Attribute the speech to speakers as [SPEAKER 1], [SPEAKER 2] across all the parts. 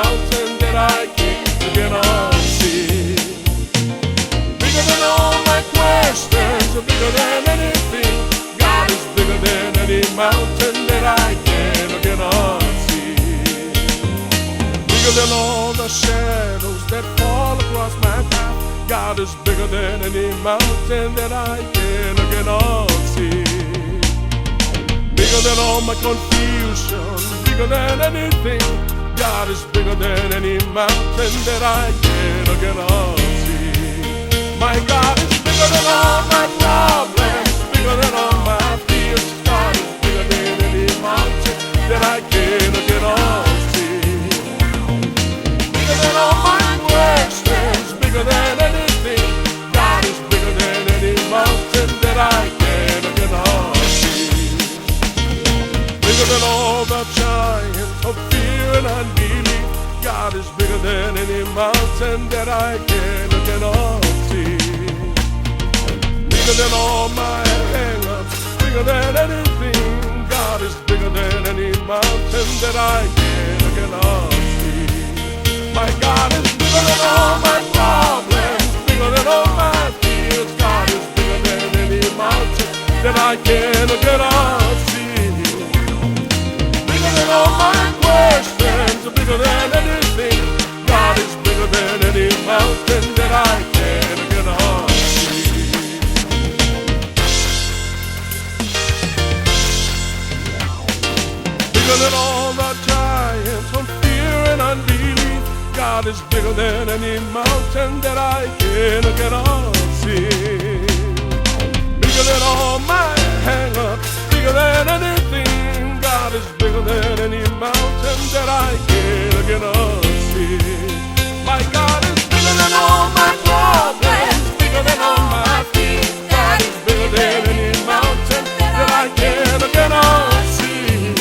[SPEAKER 1] mountain that I cannot see. Bigger than all my questions, bigger than anything. God is bigger than any mountain that I cannot see. Bigger than all the shadows that fall across my path. God is bigger than any mountain that I cannot see. Bigger than all my confusion, bigger than anything. God is bigger than any mountain that I cannot see. My God is bigger than all my problems, bigger than all my fears. God is bigger than any mountain that I cannot see. Bigger than all my questions, bigger than anything. God is bigger than any mountain that I cannot see. Bigger than all the giants of fear and unbelief. God is bigger than any mountain that I cannot see. Bigger than all my hang-ups, bigger than anything. God is bigger than any mountain that I cannot see. My God is bigger than all my problems, bigger than all my fears. God is bigger than any mountain that I cannot see. Bigger than all my questions, bigger than anything. God is bigger than any mountain that I cannot see. Bigger than all the giants of fear and unbelief. God is bigger than any mountain that I cannot see. Bigger than all my hang-ups, bigger than anything. God is bigger than any mountain that I cannot see. My God is bigger than all my problems, bigger than all my fears. God is bigger than any mountain that I cannot see.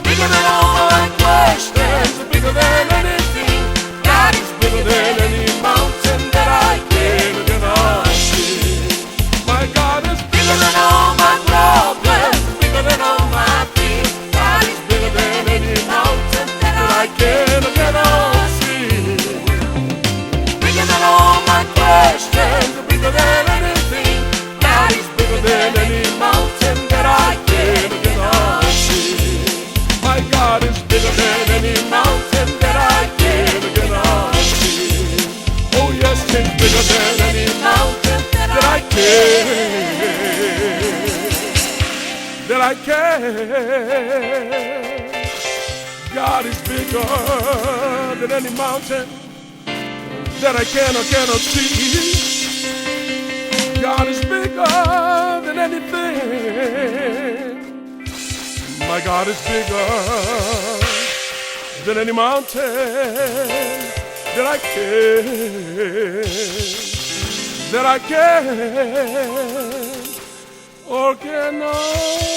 [SPEAKER 1] Bigger than all my questions, bigger than anything. God is bigger than any mountain that I cannot see. My God is bigger than all my problems, bigger than all my fears. God is bigger than any mountain that I cannot see. Bigger than all my questions, bigger than anything. God is bigger than any mountain that I cannot see. My God is bigger than any mountain that I cannot see. Oh yes, He's bigger than any mountain that I can. God is bigger than any mountain that I cannot see. God is bigger than anything. My God is bigger than any mountain that I can or cannot